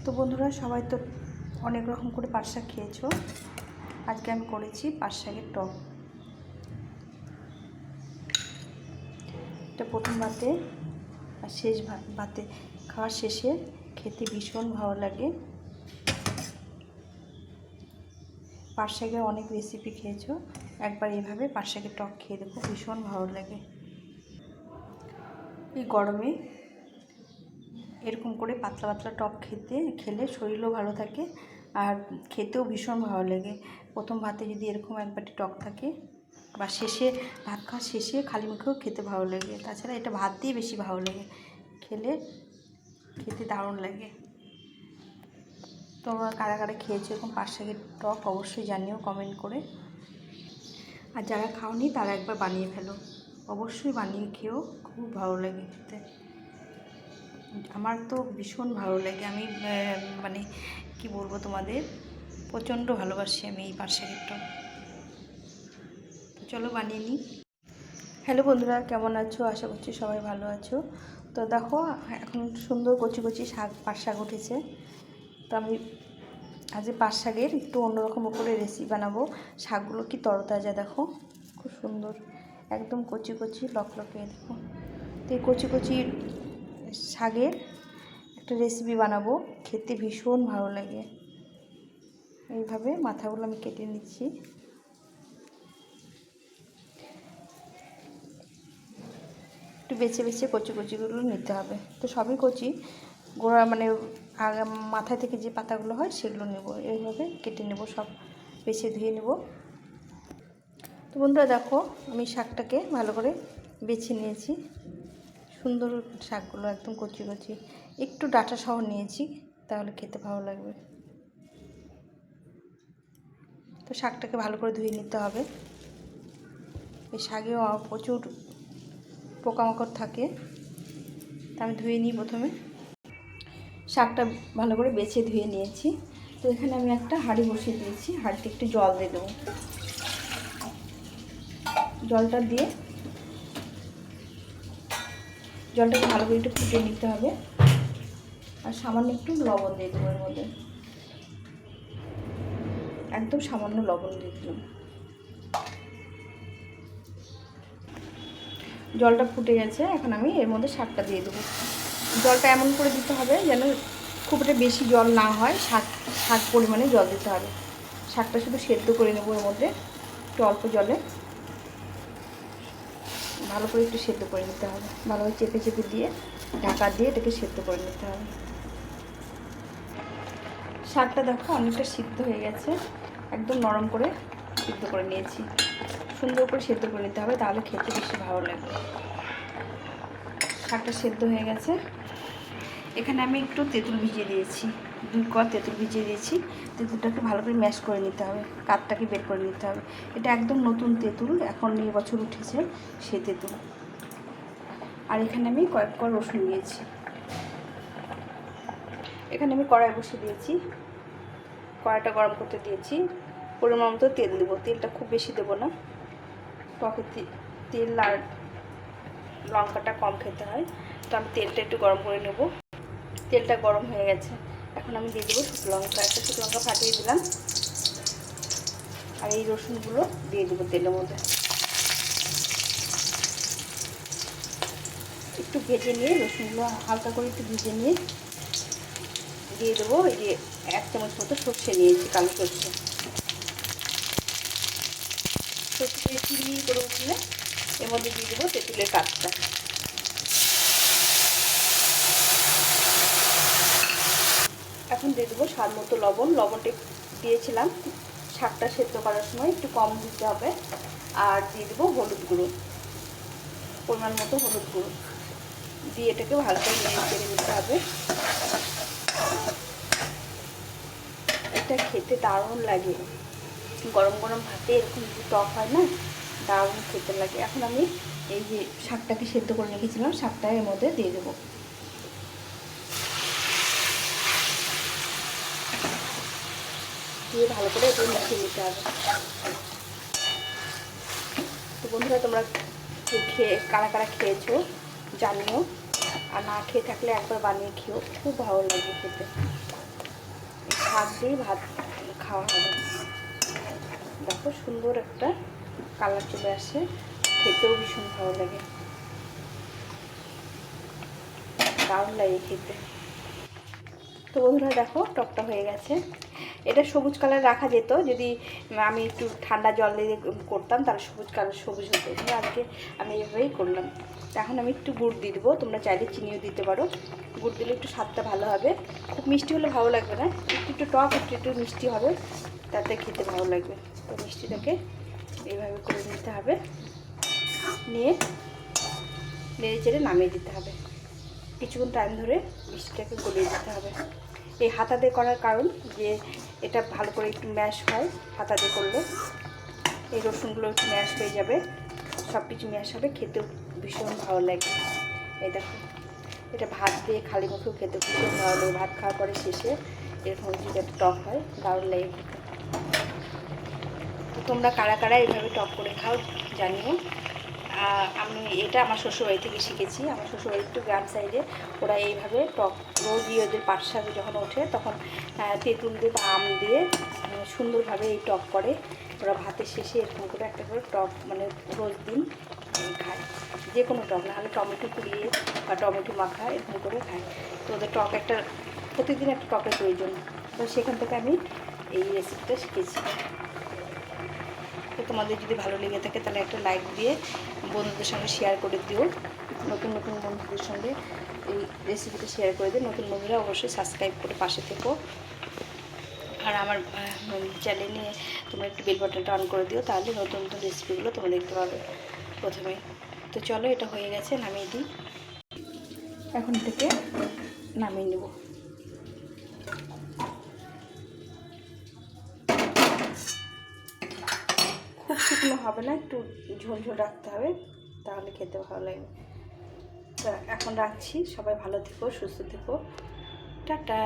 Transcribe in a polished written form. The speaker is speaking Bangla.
তো বন্ধুরা, সবাই তো অনেক রকম করে পাট শাক খেয়েছো। আজকে আমি করেছি পাট শাকের টক। এটা প্রথম ভাতে আর শেষ ভাতে খাওয়ার শেষে খেতে ভীষণ ভালো লাগে। পাট শাকের অনেক রেসিপি খেয়েছো, একবার এইভাবে পাট শাকের টক খেয়ে দেখো, ভীষণ ভালো লাগে। এই গরমে এরকম করে পাতলা পাতলা টক খেলে শরীরও ভালো থাকে আর খেতেও ভীষণ ভালো লাগে। প্রথম ভাতে যদি এরকম এক বাটি টক থাকে বা শেষে ভাত খাওয়ার শেষে খালি মুখেও খেতে ভালো লাগে। তাছাড়া এটা ভাত দিয়ে বেশি ভালো লাগে, খেতে দারুণ লাগে। তোমরা কারা কারা খেয়েছো এরকম পাট শাকের টক অবশ্যই জানিও কমেন্ট করে। আর যারা খাওনি তারা একবার বানিয়ে ফেলো, অবশ্যই বানিয়ে খেও, খুব ভালো লাগে খেতে। আমার তো ভীষণ ভালো লাগে, আমি মানে কি বলবো তোমাদের, প্রচণ্ড ভালোবাসি আমি এই পাট শাকের টক। তো চলো বানিয়ে নিই। হ্যালো বন্ধুরা, কেমন আছো? আশা করছি সবাই ভালো আছো। তো দেখো, এখন সুন্দর কচি কচি পাট শাক উঠেছে। তো আমি আজ পাট শাকের একটু অন্যরকম করে রেসিপি বানাবো। শাকগুলো কি তরতাজা দেখো, খুব সুন্দর, একদম কচি কচি লকলকে দেখো। তো এই কচি কচি শাকের একটা রেসিপি বানাবো, খেতে ভীষণ ভালো লাগে। এইভাবে মাথাগুলো আমি কেটে নিচ্ছি। একটু বেছে বেছে কচি কচিগুলো নিতে হবে। তো সবই কচি, গোড়া মানে মাথা থেকে যে পাতাগুলো হয় সেগুলো নেব। এইভাবে কেটে নেব, সব বেছে ধুয়ে নেব। তো বন্ধুরা দেখো, আমি শাকটাকে ভালো করে বেছে নিয়েছি। সুন্দর শাকগুলো একদম কচি কচি, একটু ডাঁটা সহ নিয়েছি, তাহলে খেতে ভালো লাগবে। তো শাকটাকে ভালো করে ধুয়ে নিতে হবে। এই শাকেও প্রচুর পোকামাকড় থাকে, তা আমি ধুয়ে নিই। প্রথমে শাকটা ভালো করে বেছে ধুয়ে নিয়েছি। তো এখানে আমি একটা হাঁড়ি বসিয়ে দিয়েছি, হাঁড়িতে একটু জল দিয়ে দেবো। জলটাকে ভালো করে একটু ফুটিয়ে নিতে হবে। আর সামান্য একটু লবণ দিয়ে দেবো এর মধ্যে, একদম সামান্য লবণ দিয়ে দিলাম। জলটা ফুটে গেছে, এখন আমি এর মধ্যে শাকটা দিয়ে দেবো। জলটা এমন করে দিতে হবে যেন খুব একটা বেশি জল না হয়, শাক পরিমাণে জল দিতে হবে। শাকটা শুধু সেদ্ধ করে নেবো এর মধ্যে, একটু অল্প জলে ভালো করে একটু সেদ্ধ করে নিতে হবে। ভালোভাবে চেপে চেপে দিয়ে ঢাকা দিয়ে এটাকে সেদ্ধ করে নিতে হবে। শাকটা দেখো অনেকটা সিদ্ধ হয়ে গেছে, একদম নরম করে সিদ্ধ করে নিয়েছি। সুন্দর করে সেদ্ধ করে নিতে হবে, তাহলে খেতে বেশি ভালো লাগবে। শাকটা সেদ্ধ হয়ে গেছে। এখানে আমি একটু তেঁতুল ভিজিয়ে দিয়েছি, 2 কোয়া তেঁতুল ভিজিয়ে দিয়েছি। তেঁতুলটাকে ভালো করে ম্যাশ করে নিতে হবে, কাঠটাকে বের করে নিতে হবে। এটা একদম নতুন তেঁতুল, এখন এই বছর উঠেছে সেই তেঁতুল। আর এখানে আমি কয়েক কোয়া রসুন নিয়েছি। এখানে আমি কড়াই বসিয়ে দিয়েছি, কড়াইটা গরম করতে দিয়েছি। পরিমাণ মতো তেল দেবো, তেলটা খুব বেশি দেবো না, টকে তেল আর লঙ্কাটা কম খেতে হয়। তো আমি তেলটা একটু গরম করে নেব। তেলটা গরম হয়ে গেছে, এখন আমি দিয়ে দেবো শুকনো লঙ্কা। একটা শুকনো লঙ্কা ফাটিয়ে দিলাম, আর এই রসুনগুলো দিয়ে দেবো তেলের মধ্যে। একটু ভেজে নিয়ে রসুনগুলো হালকা করে একটু ভেজে নিয়ে দিয়ে দেবো এই যে 1 চামচ মতো সর্ষে নিয়েছি, কালো সর্ষে। সর্ষে চিনি করে উঠলে এর মধ্যে দিয়ে দেবো তেঁতুলের কাঠটা। এখন দিয়ে দেবো স্বাদ মতো লবণ। লবণটা দিয়েছিলাম শাকটা সেদ্ধ করার সময়, একটু কম দিতে হবে। আর দিয়ে দেবো হলুদ গুঁড়ো, পরিমাণ মতো হলুদ গুঁড়ো দিয়ে এটাকে ভালো করে নেড়ে চেড়ে নিতে হবে। এটা খেতে দারুণ লাগে, গরম গরম ভাতে এরকম যদি টক হয় না, দারুণ খেতে লাগে। এখন আমি এই যে শাকটাকে সেদ্ধ করে রেখেছিলাম, শাকটা এর মধ্যে দিয়ে দেবো। দিয়ে ভালো করে একটু মিশিয়ে নিতে হবে। তো বন্ধুরা, তোমরা কারা কারা খেয়েছো জানিও, আর না খেয়ে থাকলে একবার বানিয়ে খেও, খুব ভালো লাগে খেতে। শাক দিয়ে ভাত খাওয়া হবে। দেখো সুন্দর একটা কালার চলে আসে, খেতেও ভীষণ ভালো লাগে, দারুণ লাগে খেতে। তো বন্ধুরা দেখো টকটা হয়ে গেছে। এটা সবুজ কালার রাখা যেত, যদি আমি একটু ঠান্ডা জল দিয়ে করতাম তাহলে সবুজ হতো, কিন্তু আজকে আমি এভাবেই করলাম। এখন আমি একটু গুড় দিয়ে দেবো, তোমরা চাইলে চিনিও দিতে পারো। গুড় দিলে একটু স্বাদটা ভালো হবে, খুব মিষ্টি হলে ভালো লাগবে না, একটু একটু টক একটু মিষ্টি হবে, তাতে খেতে ভালো লাগবে। তো মিষ্টিটাকে এইভাবে করে নিতে হবে, নিয়ে নেড়ে চেড়ে নামিয়ে দিতে হবে। কিছুক্ষণ টাইম ধরে মিষ্টিটাকে গলিয়ে দিতে হবে। এই হাতা দিয়ে করার কারণ যে এটা ভালো করে একটু ম্যাশ হয়, হাতা দিয়ে করলে এই রসুনগুলো একটু ম্যাশ হয়ে যাবে, সব কিছু ম্যাশ হবে, খেতেও ভীষণ ভালো লাগে। এই দেখো এটা ভাত দিয়ে খালি মুখেও খেতে ভীষণ ভালো লাগে। ভাত খাওয়ার পরে শেষে এরকম যদি একটা টক হয় দারুণ লাগে খেতে। তো তোমরা কারা কারা এইভাবে টক করে খাও জানিও। আমি এটা আমার শ্বশুরবাড়ি থেকে শিখেছি। আমার শ্বশুরবাড়ি একটু গ্রাম সাইডে, ওরা এইভাবে টক রোজই ওদের পাট শাক যখন ওঠে তখন তেঁতুল দিয়ে বা আম দিয়ে সুন্দরভাবে এই টক করে। ওরা ভাতের শেষে এরকম করে একটা করে টক মানে রোজ দিন খায়, যে কোনো টক, না হলে টমেটো পুড়িয়ে বা টমেটো মাখা এরকম করে খায়। তো ওদের টক একটা প্রতিদিন একটা টকের প্রয়োজন, তো সেখান থেকে আমি এই রেসিপিটা শিখেছি। তো তোমাদের যদি ভালো লেগে থাকে তাহলে একটা লাইক দিয়ে বন্ধুদের সঙ্গে শেয়ার করে দিও, নতুন নতুন বন্ধুদের সঙ্গে এই রেসিপিটা শেয়ার করে দিও। নতুন বন্ধুরা অবশ্যই সাবস্ক্রাইব করে পাশে থেকো, আর আমার চ্যানেলে তোমরা একটু বেল বাটনটা অন করে দিও, তাহলে নতুন নতুন রেসিপিগুলো তোমরা দেখতে পাবে প্রথমে। তো চলো এটা হয়ে গেছে, নামিয়ে দিই। এখন থেকে নামিয়ে নেব। খুব শুকনো হবে না, একটু ঝোল ঝোল রাখতে হবে, তাহলে খেতে ভালো লাগবে। তা এখন রাখছি, সবাই ভালো থেকো, সুস্থ থেকো, টাটা।